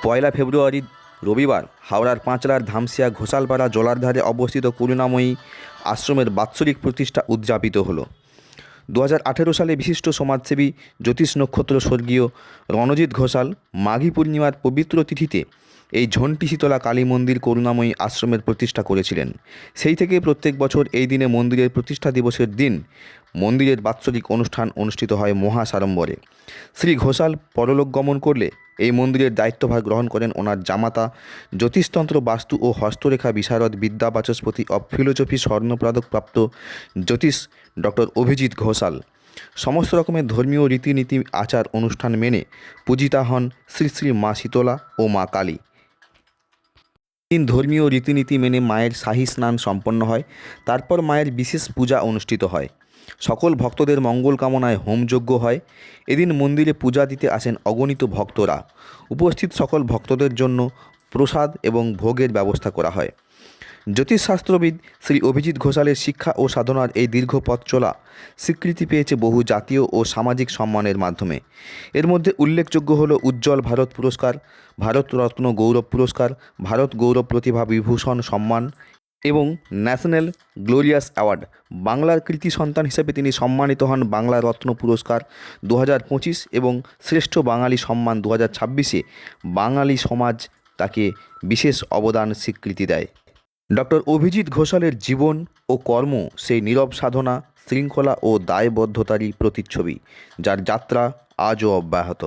পয়লা ফেব্রুয়ারি রবিবার হাওড়ার পাঁচলার ধামসিয়া ঘোষালপাড়া জলার ধারে অবস্থিত করুণাময়ী আশ্রমের বাৎসরিক প্রতিষ্ঠা উদযাপিত হলো। 2018 সালে বিশিষ্ট সমাজসেবী জ্যোতিষ নক্ষত্র স্বর্গীয় রণজিৎ ঘোষাল মাঘী পূর্ণিমার পবিত্র তিথিতে এই ঝন্টি শীতলা কালী মন্দির করুণাময়ী আশ্রমের প্রতিষ্ঠা করেছিলেন। সেই থেকে প্রত্যেক বছর এই দিনে মন্দিরের প্রতিষ্ঠা দিবসের দিন মন্দিরের বাৎসরিক অনুষ্ঠান অনুষ্ঠিত হয় মহা সাড়ম্বরে। শ্রী ঘোষাল পরলোক গমন করলে এই মন্দিরের দায়িত্বভার গ্রহণ করেন ওনার জামাতা জ্যোতিষতন্ত্র বাস্তু ও হস্তরেখা বিশারদ বিদ্যা বাচস্পতি অব ফিলোসফি স্বর্ণপদক প্রাপ্ত জ্যোতিষ ডক্টর অভিজিৎ ঘোষাল। সমস্ত রকমের ধর্মীয় রীতিনীতি আচার অনুষ্ঠান মেনে পূজিতা হন শ্রী শ্রী মা শীতলা ও মা কালী। দিন ধর্মীয় রীতিনীতি মেনে মায়ের শাহী স্নান সম্পন্ন হয়। তারপর মায়ের বিশেষ পূজা অনুষ্ঠিত হয়। সকল ভক্তদের মঙ্গল কামনায় হোমযজ্ঞ হয়। এদিন মন্দিরে পূজা দিতে আসেন অগণিত ভক্তরা। উপস্থিত সকল ভক্তদের জন্য প্রসাদ এবং ভোগের ব্যবস্থা করা হয়। জ্যোতিষশাস্ত্রবিদ শ্রী অভিজিৎ ঘোষালের শিক্ষা ও সাধনার এই দীর্ঘ পথ চলা স্বীকৃতি পেয়েছে বহু জাতীয় ও সামাজিক সম্মানের মাধ্যমে। এর মধ্যে উল্লেখযোগ্য হল উজ্জ্বল ভারত পুরস্কার, ভারতরত্ন গৌরব পুরস্কার, ভারত গৌরব প্রতিভা বিভূষণ সম্মান এবং ন্যাশনাল গ্লোরিয়াস অ্যাওয়ার্ড। বাংলার কৃতি সন্তান হিসেবে তিনি সম্মানিত হন বাংলা রত্ন পুরস্কার 2025 এবং শ্রেষ্ঠ বাঙালি সম্মান 2026-এ বাঙালি সমাজ তাকে বিশেষ অবদান স্বীকৃতি দেয়। ডক্টর অভিজিৎ ঘোষালের জীবন ও কর্ম সেই নীরব সাধনা, শৃঙ্খলা ও দায়বদ্ধতারই প্রতিচ্ছবি, যার যাত্রা আজও অব্যাহত।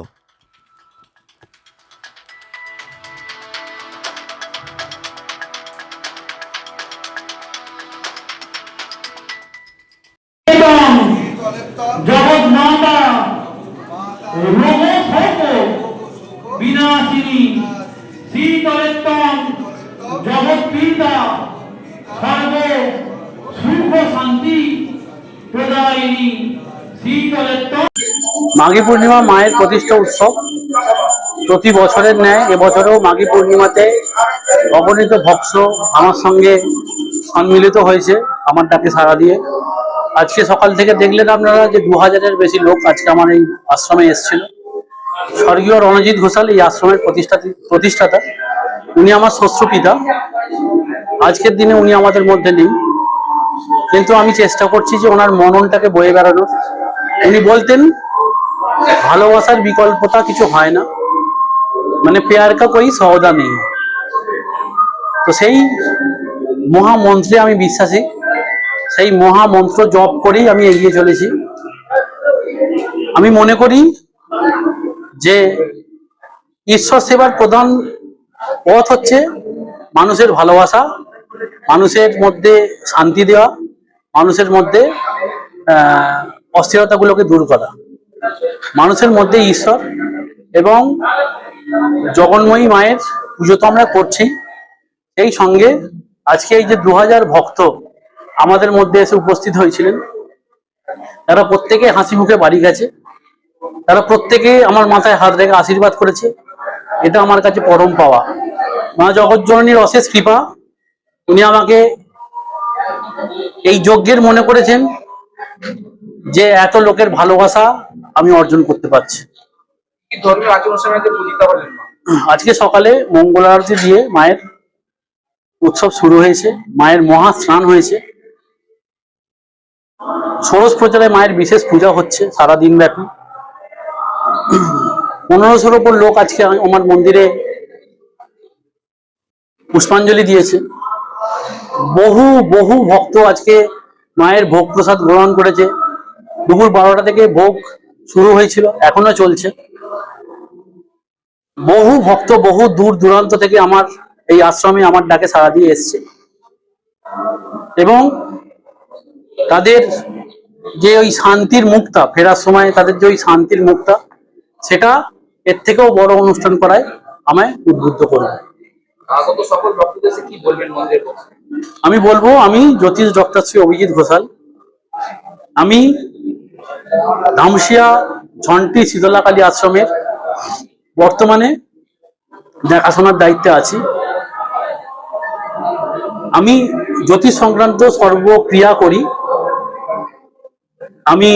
জগন্নাথা রোগ শোক বিনাশিনী শীতলেত্তম জগৎপিতা সর্ব সুখ শান্তি প্রদায়িনী শীতলেত্তম। মাঘী পূর্ণিমা মায়ের প্রতিষ্ঠা উৎসব প্রতি বছরের ন্যায় এবছরেও মাঘী পূর্ণিমাতে অগণিত ভক্ত আমার সঙ্গে সম্মিলিত হয়েছে আমার ডাকে সাড়া দিয়ে। আজকে সকাল থেকে দেখলেন আপনারা যে 2000-এর বেশি লোক আজকে আমার এই আশ্রমে এসেছিল। স্বর্গীয় রণজিৎ ঘোষাল এই আশ্রমের প্রতিষ্ঠাতা। উনি আমার শ্বশুর পিতা। আজকের দিনে উনি আমাদের মধ্যে নেই, কিন্তু আমি চেষ্টা করছি যে ওনার মননটাকে বয়ে বেড়ানোর। উনি বলতেন ভালোবাসার বিকল্পতা কিছু হয় না, মানে প্যার কা কোই সওদা নেই। তো সেই মহামন্ত্রে আমি বিশ্বাসী, সেই মহামন্ত্র জপ করেই আমি এগিয়ে চলেছি। আমি মনে করি যে ঈশ্বর সেবার প্রধান পথ হচ্ছে মানুষের ভালোবাসা, মানুষের মধ্যে শান্তি দেওয়া, মানুষের মধ্যে অস্থিরতাগুলোকে দূর করা। মানুষের মধ্যে ঈশ্বর এবং জগন্ময়ী মায়ের পুজো তো আমরা করছি, সেই সঙ্গে আজকে এই যে 2000 ভক্ত আমাদের মধ্যে এসে উপস্থিত হয়েছিলেন, তারা প্রত্যেকে হাসি মুখে বাড়ি গেছে। তারা প্রত্যেকে আমার মাথায় হাত রেখে আশীর্বাদ করেছে। এটা আমার কাছে পরম পাওয়া। মা জগৎজননীর অশেষ কৃপা। উনি আমাকে এই যজ্ঞের মনে করেছেন যে এত লোকের ভালোবাসা আমি অর্জন করতে পারছি। আজকে সকালে মঙ্গল আরতি দিয়ে মায়ের উৎসব শুরু হয়েছে। মায়ের মহা স্নান হয়েছে। ষোড়শ প্রচারে মায়ের বিশেষ পূজা হচ্ছে সারাদিন ব্যাপী। 1500-র উপর লোক আজকে আমার মন্দিরে পুষ্পাঞ্জলি দিয়েছে। বহু বহু ভক্ত আজকে মায়ের ভোগ প্রসাদ গ্রহণ করেছে। দুপুর 12টা থেকে ভোগ শুরু হয়েছিল, এখনো চলছে। বহু ভক্ত বহু দূর দূরান্ত থেকে আমার এই আশ্রমে আমার ডাকে সাড়া দিয়ে এসছে এবং তাদের যে ওই শান্তির মুক্তা ফেরার সময়, তাদের যে ওই শান্তির মুক্তা, সেটা এর থেকেও বড় অনুষ্ঠান করায় আমায় উদ্বুদ্ধ করবে। আমি বলবো, আমি জ্যোতিষ ডক্টর শ্রী অভিজিৎ ঘোষাল। আমি ধামসিয়া ঝন্টি শীতলা কালী আশ্রমের বর্তমানে দেখাশোনার দায়িত্বে আছি। আমি জ্যোতিষ সংক্রান্ত সর্বক্রিয়া করি। আমি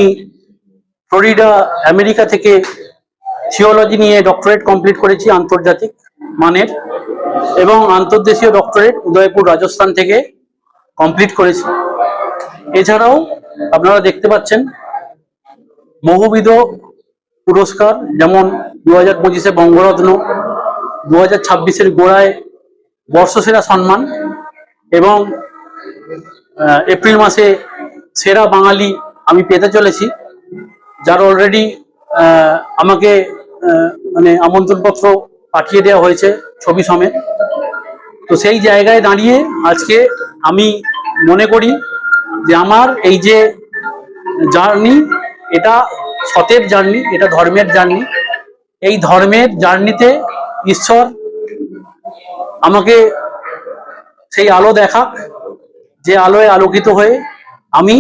ফ্লোরিডা আমেরিকা থেকে থিওলজি নিয়ে ডক্টরেট কমপ্লিট করেছি আন্তর্জাতিক। মানের এবং আন্তর্দেশীয় ডক্টরেট উদয়পুর রাজস্থান থেকে কমপ্লিট করেছি। এছাড়াও আপনারা দেখতে পাচ্ছেন বহুবিধ পুরস্কার, যেমন 2025-এ বঙ্গরত্ন, 2026-এর গোড়ায় বর্ষসেরা সম্মান এবং এপ্রিল মাসে সেরা বাঙালি আমি পেতে চলেছি, যার অলরেডি আমাকে মানে আমন্ত্রণপত্র পাঠিয়ে দেওয়া হয়েছে ছবি সমেত। তো সেই জায়গায় দাঁড়িয়ে আজকে আমি মনে করি যে আমার এই যে জার্নি, এটা সতের জার্নি, এটা ধর্মের জার্নি। এই ধর্মের জার্নিতে ঈশ্বর আমাকে সেই আলো দেখাক, যে আলোয় আলোকিত হয়ে আমি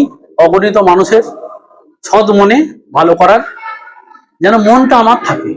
অগণিত মানুষের সৎ মনে ভালো করার যেন মনটা আমার থাকে।